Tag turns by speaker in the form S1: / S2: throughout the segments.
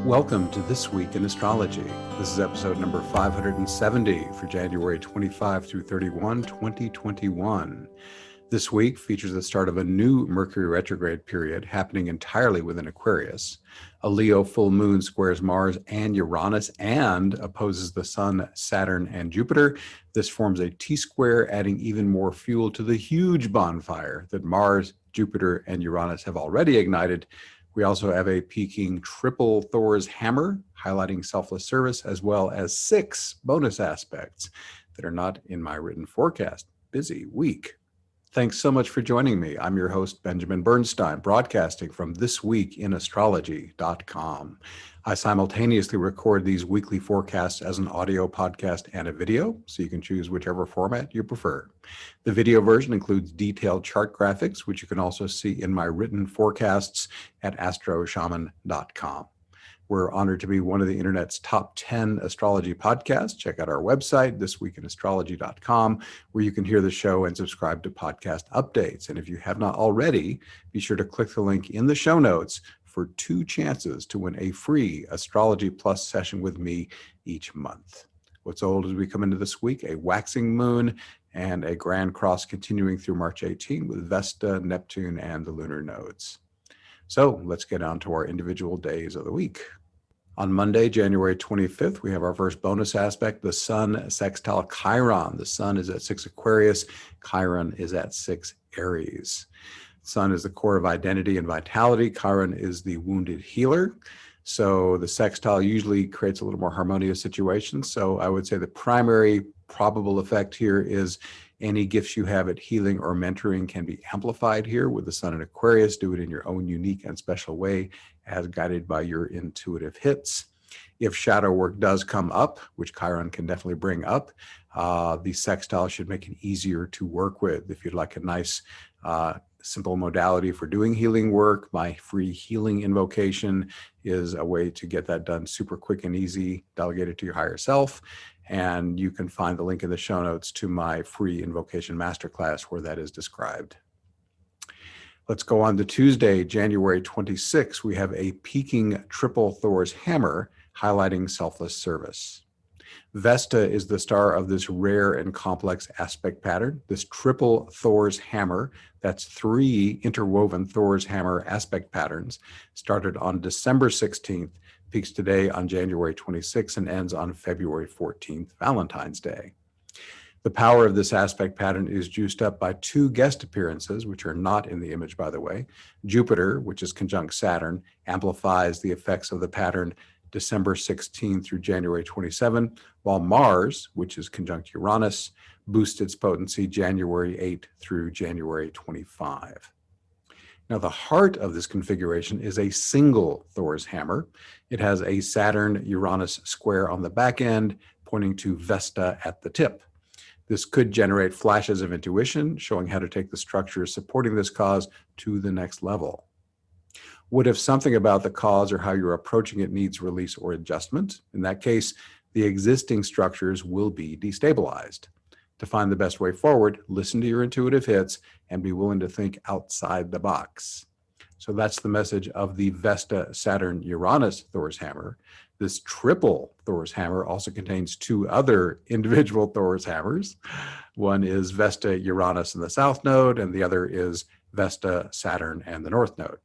S1: Welcome to This Week in Astrology. This is episode number 570 for January 25 through 31, 2021. This week features the start of a new Mercury retrograde period happening entirely within Aquarius. A Leo full moon squares Mars and Uranus and opposes the Sun, Saturn, and Jupiter. This forms a T-square, adding even more fuel to the huge bonfire that Mars, Jupiter, and Uranus have already ignited. We also have a peaking triple Thor's hammer, highlighting selfless service, as well as 6 bonus aspects that are not in my written forecast. Busy week. Thanks so much for joining me. I'm your host, Benjamin Bernstein, broadcasting from thisweekinastrology.com. I simultaneously record these weekly forecasts as an audio podcast and a video, so you can choose whichever format you prefer. The video version includes detailed chart graphics, which you can also see in my written forecasts at astroshaman.com. We're honored to be one of the internet's top 10 astrology podcasts. Check out our website, thisweekinastrology.com, where you can hear the show and subscribe to podcast updates. And if you have not already, be sure to click the link in the show notes for 2 chances to win a free Astrology Plus session with me each month. What's old as we come into this week? A waxing moon and a grand cross continuing through March 18 with Vesta, Neptune, and the lunar nodes. So let's get on to our individual days of the week. On Monday, January 25th, we have our first bonus aspect, the Sun sextile Chiron. The Sun is at 6 Aquarius, Chiron is at 6 Aries. Sun is the core of identity and vitality. Chiron is the wounded healer. So the sextile usually creates a little more harmonious situation. So I would say the primary probable effect here is any gifts you have at healing or mentoring can be amplified here with the Sun in Aquarius. Do it in your own unique and special way as guided by your intuitive hits. If shadow work does come up, which Chiron can definitely bring up, the sextile should make it easier to work with. If you'd like a nice simple modality for doing healing work, my free healing invocation is a way to get that done super quick and easy, delegated to your higher self. And you can find the link in the show notes to my free invocation masterclass where that is described. Let's go on to Tuesday, January 26. We have a peaking triple Thor's hammer highlighting selfless service. Vesta is the star of this rare and complex aspect pattern, this triple Thor's hammer. That's 3 interwoven Thor's hammer aspect patterns, started on December 16th, peaks today on January 26th, and ends on February 14th, Valentine's Day. The power of this aspect pattern is juiced up by 2 guest appearances, which are not in the image, by the way. Jupiter, which is conjunct Saturn, amplifies the effects of the pattern December 16 through January 27, while Mars, which is conjunct Uranus, boosts its potency January 8 through January 25. Now, the heart of this configuration is a single Thor's hammer. It has a Saturn-Uranus square on the back end, pointing to Vesta at the tip. This could generate flashes of intuition, showing how to take the structures supporting this cause to the next level. What if something about the cause or how you're approaching it needs release or adjustment? In that case, the existing structures will be destabilized. To find the best way forward, listen to your intuitive hits and be willing to think outside the box. So that's the message of the Vesta Saturn Uranus Thor's hammer. This triple Thor's hammer also contains 2 other individual Thor's hammers. One is Vesta Uranus in the south node, and the other is Vesta Saturn and the north node.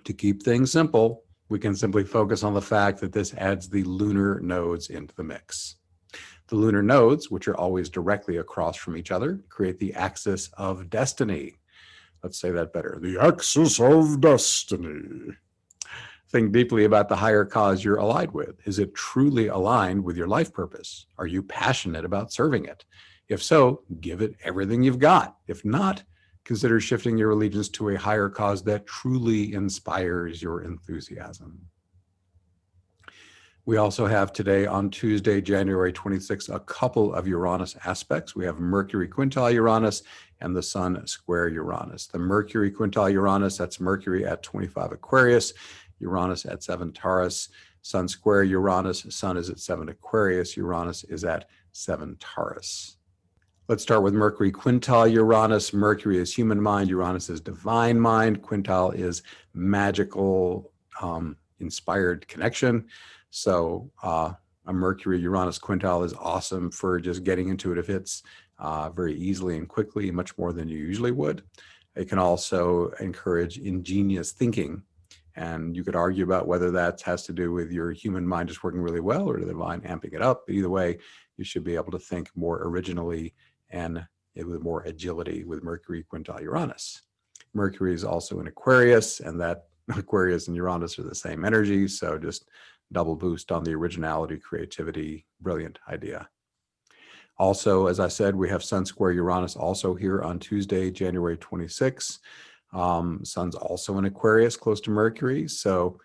S1: To keep things simple, we can simply focus on the fact that this adds the lunar nodes into the mix. The lunar nodes, which are always directly across from each other, create the axis of destiny. Let's say that better. The axis of destiny. Think deeply about the higher cause you're allied with. Is it truly aligned with your life purpose? Are you passionate about serving it? If so, give it everything you've got. If not, consider shifting your allegiance to a higher cause that truly inspires your enthusiasm. We also have today, on Tuesday, January 26th, a couple of Uranus aspects. We have Mercury quintile Uranus and the Sun square Uranus. The Mercury quintile Uranus, that's Mercury at 25 Aquarius, Uranus at 7 Taurus. Sun square Uranus, Sun is at 7 Aquarius, Uranus is at 7 Taurus. Let's start with Mercury quintile Uranus. Mercury is human mind, Uranus is divine mind, quintile is magical inspired connection. So a Mercury-Uranus quintile is awesome for just getting intuitive hits very easily and quickly, much more than you usually would. It can also encourage ingenious thinking. And you could argue about whether that has to do with your human mind just working really well or the divine amping it up. But either way, you should be able to think more originally and with more agility with Mercury quintile Uranus. Mercury is also in Aquarius, and that Aquarius and Uranus are the same energy. So just double boost on the originality, creativity, brilliant idea. Also, as I said, we have Sun square Uranus also here on Tuesday, January 26th. Sun's also in Aquarius, close to Mercury. So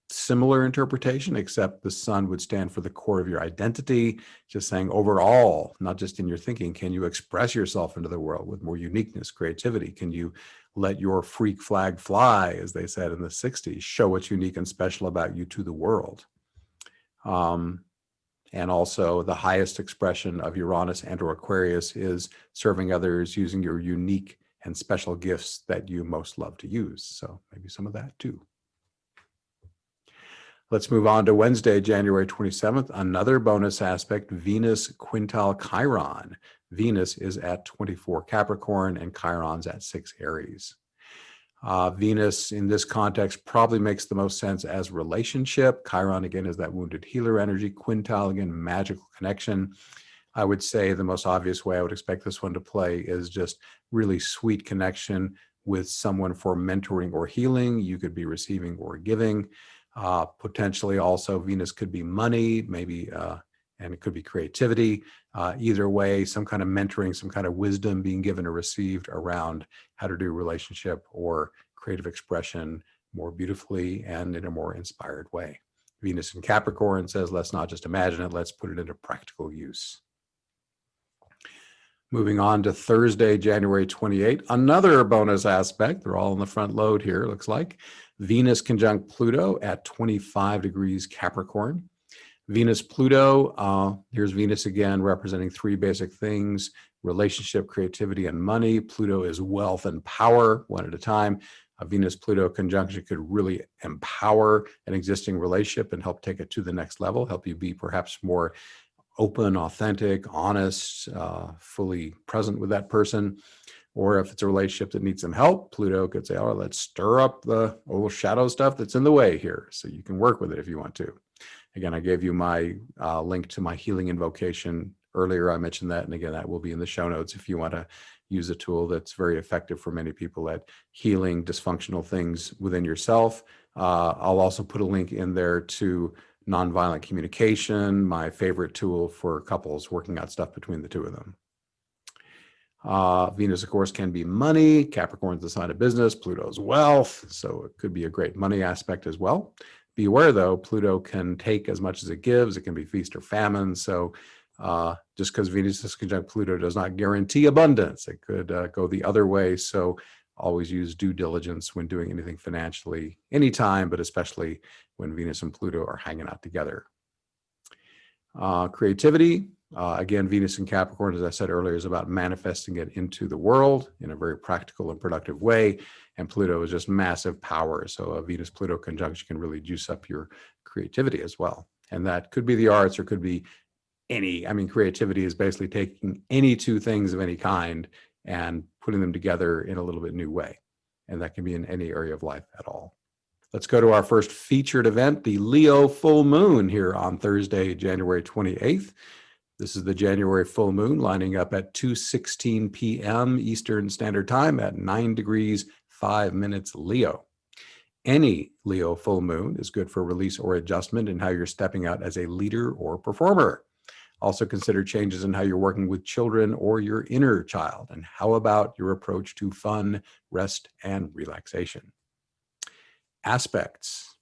S1: similar interpretation, except the sun would stand for the core of your identity, just saying overall, not just in your thinking, can you express yourself into the world with more uniqueness, creativity? Can you let your freak flag fly, as they said in the 60s, show what's unique and special about you to the world? And also the highest expression of Uranus and or Aquarius is serving others using your unique and special gifts that you most love to use. So maybe some of that too. Let's move on to Wednesday, January 27th. Another bonus aspect, Venus quintile Chiron. Venus is at 24 Capricorn and Chiron's at 6 Aries. Venus in this context probably makes the most sense as relationship. Chiron, again, is that wounded healer energy. Quintile, again, magical connection. I would say the most obvious way I would expect this one to play is just really sweet connection with someone for mentoring or healing. You could be receiving or giving. Potentially also Venus could be money, maybe, and it could be creativity. Either way, some kind of mentoring, some kind of wisdom being given or received around how to do relationship or creative expression more beautifully and in a more inspired way. Venus in Capricorn says, let's not just imagine it, let's put it into practical use. Moving on to Thursday, January 28th, another bonus aspect. They're all in the front load here, looks like. Venus conjunct Pluto at 25 degrees Capricorn. Venus, Pluto, here's Venus again, representing 3 basic things: relationship, creativity, and money. Pluto is wealth and power, one at a time. A Venus-Pluto conjunction could really empower an existing relationship and help take it to the next level, help you be perhaps more open, authentic, honest, fully present with that person. Or if it's a relationship that needs some help, Pluto could say, all right, let's stir up the old shadow stuff that's in the way here so you can work with it if you want to. Again, I gave you my link to my healing invocation earlier. I mentioned that. And again, that will be in the show notes if you want to use a tool that's very effective for many people at healing dysfunctional things within yourself. I'll also put a link in there to nonviolent communication, my favorite tool for couples working out stuff between the two of them. Venus, of course, can be money. Capricorn's the sign of business. Pluto's wealth. So it could be a great money aspect as well. Beware, though, Pluto can take as much as it gives. It can be feast or famine. So just because Venus is conjunct Pluto does not guarantee abundance. It could go the other way. So always use due diligence when doing anything financially, anytime, but especially when Venus and Pluto are hanging out together. Creativity, again, Venus in Capricorn, as I said earlier, is about manifesting it into the world in a very practical and productive way. And Pluto is just massive power. So a Venus-Pluto conjunction can really juice up your creativity as well. And that could be the arts or could be any, I mean, creativity is basically taking any 2 things of any kind and putting them together in a little bit new way. And that can be in any area of life at all. Let's go to our first featured event, the Leo full moon here on Thursday, January 28th. This is the January full moon lining up at 2:16 p.m. Eastern Standard Time at 9 degrees 5 minutes Leo. Any Leo full moon is good for release or adjustment in how you're stepping out as a leader or performer. Also consider changes in how you're working with children or your inner child. And how about your approach to fun, rest, and relaxation? Aspects.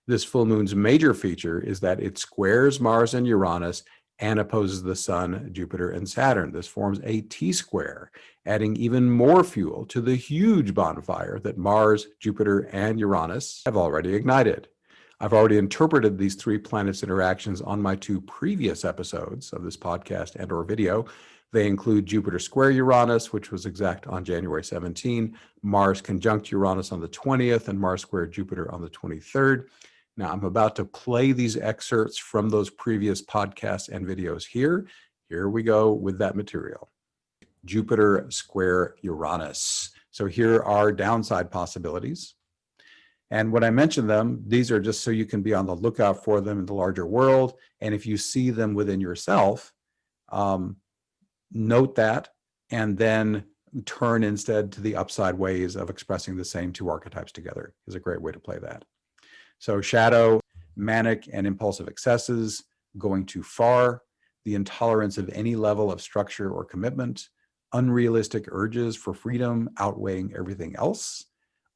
S1: This full moon's major feature is that it squares Mars and Uranus and opposes the Sun, Jupiter, and Saturn. This forms a T-square, adding even more fuel to the huge bonfire that Mars, Jupiter, and Uranus have already ignited. I've already interpreted these 3 planets' interactions on my 2 previous episodes of this podcast and or video, They include Jupiter square Uranus, which was exact on January 17, Mars conjunct Uranus on the 20th, and Mars square Jupiter on the 23rd. Now, I'm about to play these excerpts from those previous podcasts and videos here. Here we go with that material. Jupiter square Uranus. So here are downside possibilities. And when I mention them, these are just so you can be on the lookout for them in the larger world. And if you see them within yourself, note that, and then turn instead to the upside ways of expressing the same two archetypes together is a great way to play that. So shadow, manic and impulsive excesses, going too far, the intolerance of any level of structure or commitment, unrealistic urges for freedom outweighing everything else,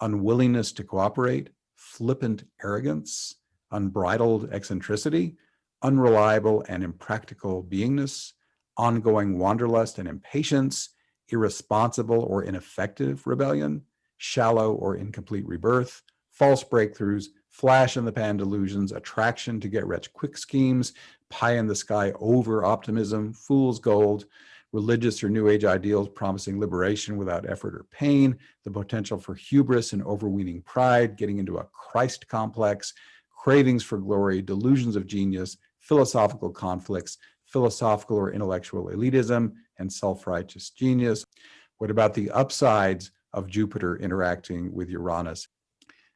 S1: unwillingness to cooperate, flippant arrogance, unbridled eccentricity, unreliable and impractical beingness, ongoing wanderlust and impatience, irresponsible or ineffective rebellion, shallow or incomplete rebirth, false breakthroughs, flash in the pan delusions, attraction to get rich quick schemes, pie in the sky over optimism, fool's gold, religious or new age ideals promising liberation without effort or pain, the potential for hubris and overweening pride, getting into a Christ complex, cravings for glory, delusions of genius, philosophical conflicts, philosophical or intellectual elitism, and self-righteous genius. What about the upsides of Jupiter interacting with Uranus?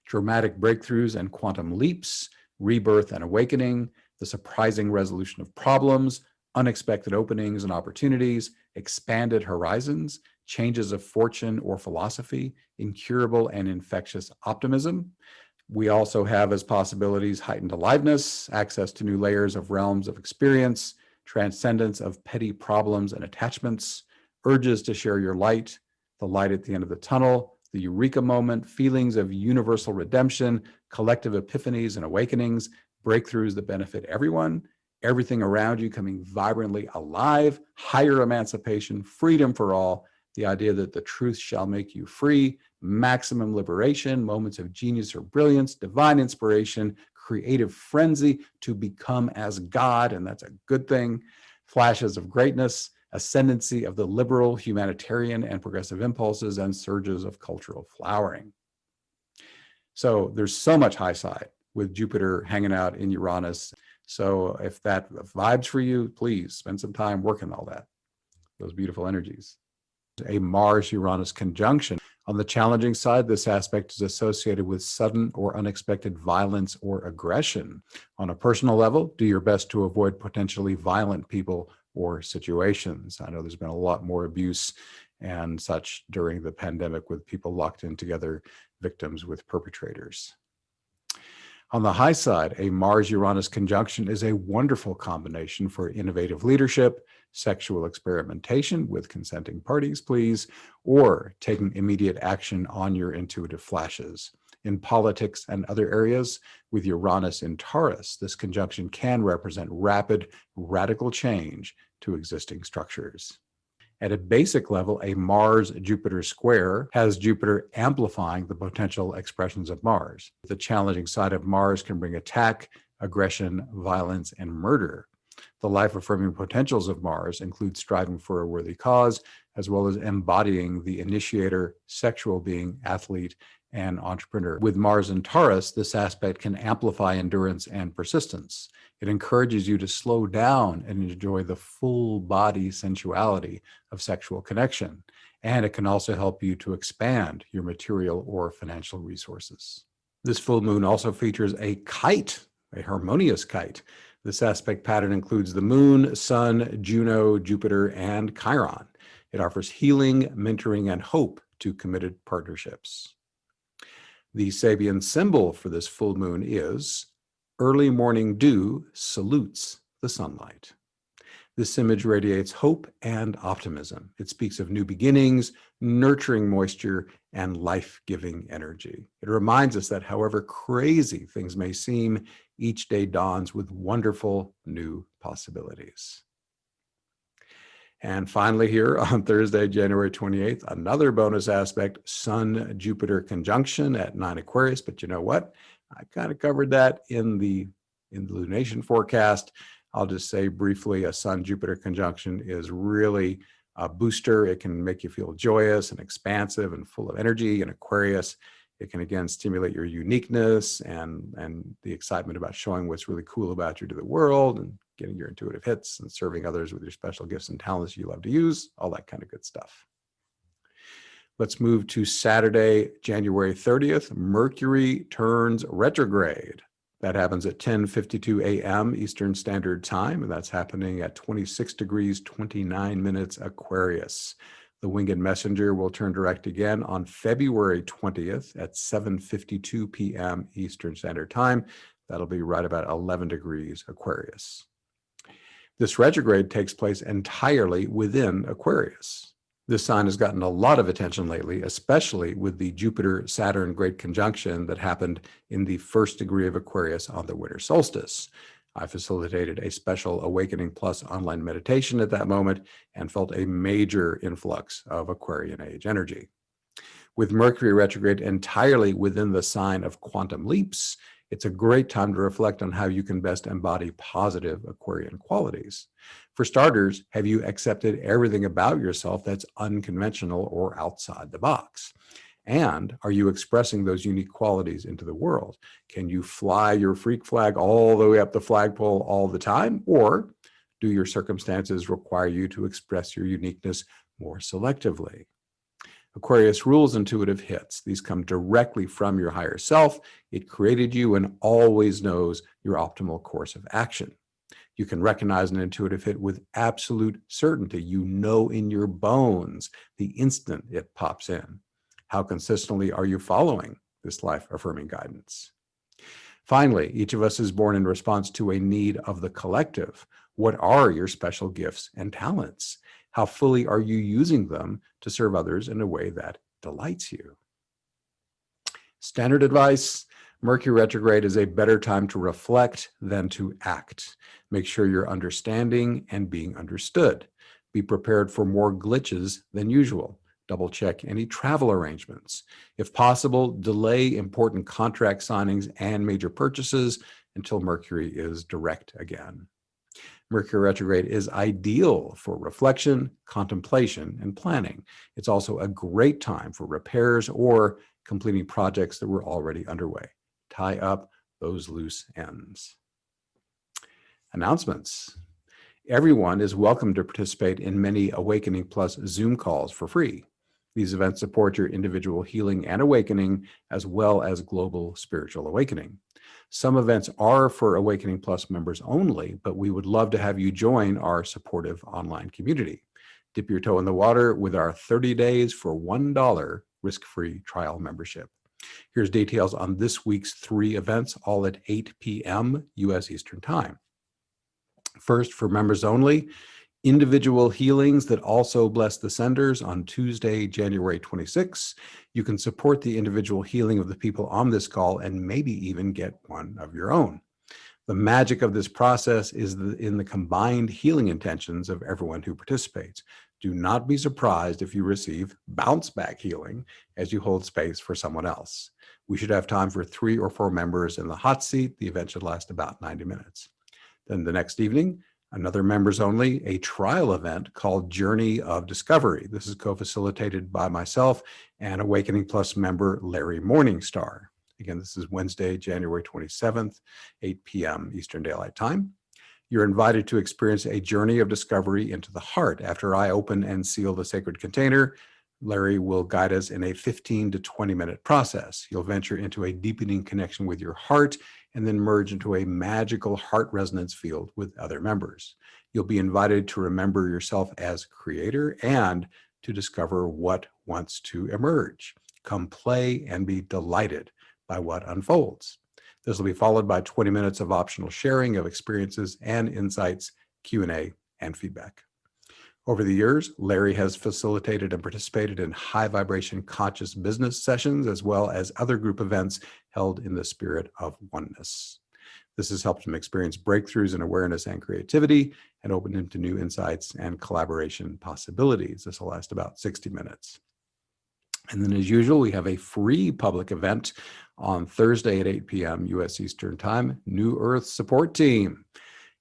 S1: Dramatic breakthroughs and quantum leaps, rebirth and awakening, the surprising resolution of problems, unexpected openings and opportunities, expanded horizons, changes of fortune or philosophy, incurable and infectious optimism. We also have as possibilities heightened aliveness, access to new layers of realms of experience, transcendence of petty problems and attachments, urges to share your light, the light at the end of the tunnel, the eureka moment, feelings of universal redemption, collective epiphanies and awakenings, breakthroughs that benefit everyone, everything around you coming vibrantly alive, higher emancipation, freedom for all, the idea that the truth shall make you free, maximum liberation, moments of genius or brilliance, divine inspiration, creative frenzy to become as God, and that's a good thing, flashes of greatness, ascendancy of the liberal, humanitarian, and progressive impulses, and surges of cultural flowering. So there's so much high side with Jupiter hanging out in Uranus. So if that vibes for you, please spend some time working all that, those beautiful energies. A Mars-Uranus conjunction. On the challenging side, this aspect is associated with sudden or unexpected violence or aggression. On a personal level, do your best to avoid potentially violent people or situations. I know there's been a lot more abuse and such during the pandemic with people locked in together, victims with perpetrators. On the high side, a Mars-Uranus conjunction is a wonderful combination for innovative leadership, sexual experimentation with consenting parties, please, or taking immediate action on your intuitive flashes. In politics and other areas, with Uranus in Taurus, this conjunction can represent rapid, radical change to existing structures. At a basic level, a Mars-Jupiter square has Jupiter amplifying the potential expressions of Mars. The challenging side of Mars can bring attack, aggression, violence, and murder. The life-affirming potentials of Mars include striving for a worthy cause, as well as embodying the initiator, sexual being, athlete, and entrepreneur. With Mars in Taurus, this aspect can amplify endurance and persistence. It encourages you to slow down and enjoy the full body sensuality of sexual connection. And it can also help you to expand your material or financial resources. This full moon also features a kite, a harmonious kite. This aspect pattern includes the moon, sun, Juno, Jupiter, and Chiron. It offers healing, mentoring, and hope to committed partnerships. The Sabian symbol for this full moon is early morning dew salutes the sunlight. This image radiates hope and optimism. It speaks of new beginnings, nurturing moisture, and life-giving energy. It reminds us that however crazy things may seem, each day dawns with wonderful new possibilities. And finally here on Thursday, January 28th, another bonus aspect, Sun-Jupiter conjunction at 9 Aquarius. But you know what? I kind of covered that in the lunation forecast. I'll just say briefly, a Sun-Jupiter conjunction is really a booster. It can make you feel joyous and expansive and full of energy. In Aquarius, it can again stimulate your uniqueness and the excitement about showing what's really cool about you to the world and getting your intuitive hits and serving others with your special gifts and talents you love to use, all that kind of good stuff. Let's move to Saturday, January 30th. Mercury turns retrograde. That happens at 10:52 a.m. Eastern Standard Time, and that's happening at 26 degrees, 29 minutes Aquarius. The Winged Messenger will turn direct again on February 20th at 7:52 p.m. Eastern Standard Time. That'll be right about 11 degrees Aquarius. This retrograde takes place entirely within Aquarius. This sign has gotten a lot of attention lately, especially with the Jupiter-Saturn great conjunction that happened in the first degree of Aquarius on the winter solstice. I facilitated a special Awakening Plus online meditation at that moment and felt a major influx of Aquarian age energy. With Mercury retrograde entirely within the sign of quantum leaps, it's a great time to reflect on how you can best embody positive Aquarian qualities. For starters, have you accepted everything about yourself that's unconventional or outside the box? And are you expressing those unique qualities into the world? Can you fly your freak flag all the way up the flagpole all the time? Or do your circumstances require you to express your uniqueness more selectively? Aquarius rules intuitive hits. These come directly from your higher self. It created you and always knows your optimal course of action. You can recognize an intuitive hit with absolute certainty. You know in your bones the instant it pops in. How consistently are you following this life-affirming guidance? Finally, each of us is born in response to a need of the collective. What are your special gifts and talents? How fully are you using them to serve others in a way that delights you? Standard advice: Mercury retrograde is a better time to reflect than to act. Make sure you're understanding and being understood. Be prepared for more glitches than usual. Double check any travel arrangements. If possible, delay important contract signings and major purchases until Mercury is direct again. Mercury retrograde is ideal for reflection, contemplation, and planning. It's also a great time for repairs or completing projects that were already underway. Tie up those loose ends. Announcements. Everyone is welcome to participate in many Awakening Plus Zoom calls for free. These events support your individual healing and awakening, as well as global spiritual awakening. Some events are for Awakening Plus members only, but we would love to have you join our supportive online community. Dip your toe in the water with our 30 days for $1 risk-free trial membership. Here's details on this week's 3 events, all at 8 p.m. U.S. Eastern Time. First, for members only, individual healings that also bless the senders on Tuesday, January 26th. You can support the individual healing of the people on this call and maybe even get one of your own. The magic of this process is in the combined healing intentions of everyone who participates. Do not be surprised if you receive bounce back healing as you hold space for someone else. We should have time for 3 or 4 members in the hot seat. The event should last about 90 minutes. Then the next evening, another members only, a trial event called Journey of Discovery. This is co-facilitated by myself and Awakening Plus member Larry Morningstar. Again, this is Wednesday, January 27th, 8 p.m. Eastern Daylight Time. You're invited to experience a journey of discovery into the heart. After I open and seal the sacred container, Larry will guide us in a 15 to 20-minute process. You'll venture into a deepening connection with your heart and then merge into a magical heart resonance field with other members. You'll be invited to remember yourself as creator and to discover what wants to emerge. Come play and be delighted by what unfolds. This will be followed by 20 minutes of optional sharing of experiences and insights, Q&A, and feedback. Over the years, Larry has facilitated and participated in high vibration conscious business sessions, as well as other group events held in the spirit of oneness. This has helped him experience breakthroughs in awareness and creativity and opened him to new insights and collaboration possibilities. This will last about 60 minutes. And then as usual, we have a free public event on Thursday at 8 p.m. U.S. Eastern Time, New Earth Support Team.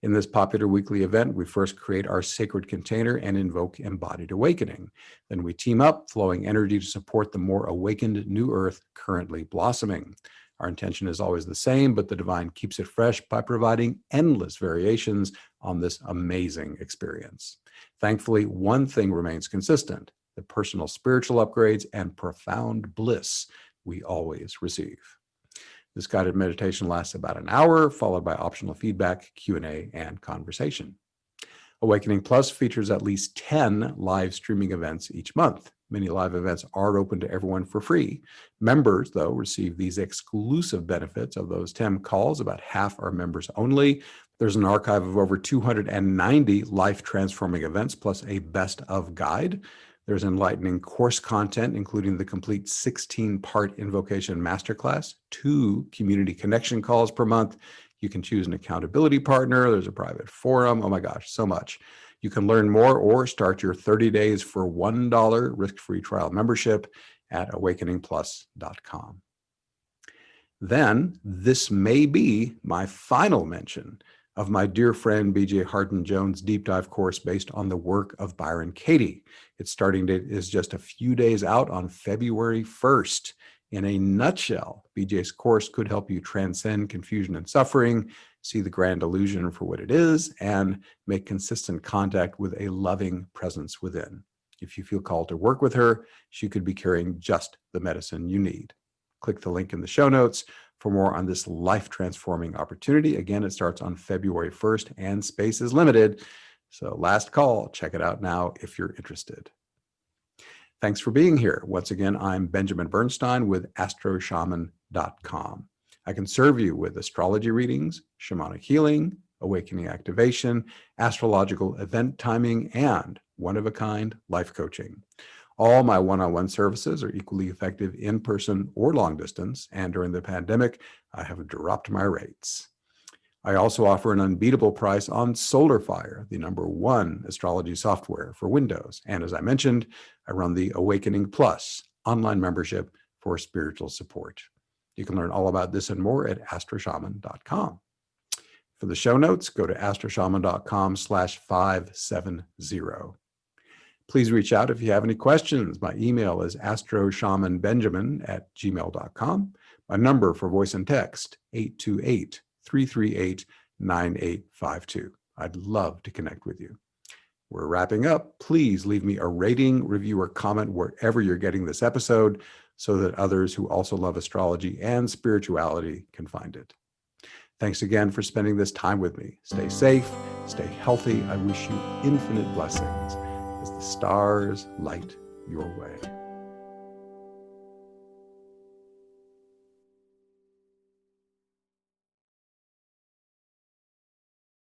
S1: In this popular weekly event, we first create our sacred container and invoke embodied awakening. Then we team up, flowing energy to support the more awakened new earth currently blossoming. Our intention is always the same, but the divine keeps it fresh by providing endless variations on this amazing experience. Thankfully, one thing remains consistent: the personal spiritual upgrades and profound bliss we always receive. This guided meditation lasts about an hour, followed by optional feedback, Q&A, and conversation. Awakening Plus features at least 10 live streaming events each month. Many live events are open to everyone for free. Members, though, receive these exclusive benefits of those 10 calls. About half are members only. There's an archive of over 290 life-transforming events, plus a best-of guide. There's enlightening course content, including the complete 16-part invocation masterclass, 2 community connection calls per month. You can choose an accountability partner. There's a private forum. Oh my gosh, so much. You can learn more or start your 30 days for $1 risk-free trial membership at awakeningplus.com. Then, this may be my final mention of my dear friend BJ Harden-Jones' deep dive course based on the work of Byron Katie. Its starting date is just a few days out on February 1st. In a nutshell, BJ's course could help you transcend confusion and suffering, see the grand illusion for what it is, and make consistent contact with a loving presence within. If you feel called to work with her, she could be carrying just the medicine you need. Click the link in the show notes for more on this life-transforming opportunity. Again, it starts on February 1st and space is limited. So last call, check it out now if you're interested. Thanks for being here. Once again, I'm Benjamin Bernstein with astroshaman.com. I can serve you with astrology readings, shamanic healing, awakening activation, astrological event timing, and one-of-a-kind life coaching. All my one-on-one services are equally effective in person or long distance, and during the pandemic, I have dropped my rates. I also offer an unbeatable price on SolarFire, the #1 astrology software for Windows. And as I mentioned, I run the Awakening Plus online membership for spiritual support. You can learn all about this and more at astroshaman.com. For the show notes, go to astroshaman.com/570. Please reach out if you have any questions. My email is astroshamanbenjamin@gmail.com. My number for voice and text, 828-338-9852. I'd love to connect with you. We're wrapping up. Please leave me a rating, review, or comment wherever you're getting this episode so that others who also love astrology and spirituality can find it. Thanks again for spending this time with me. Stay safe, stay healthy. I wish you infinite blessings as the stars light your way.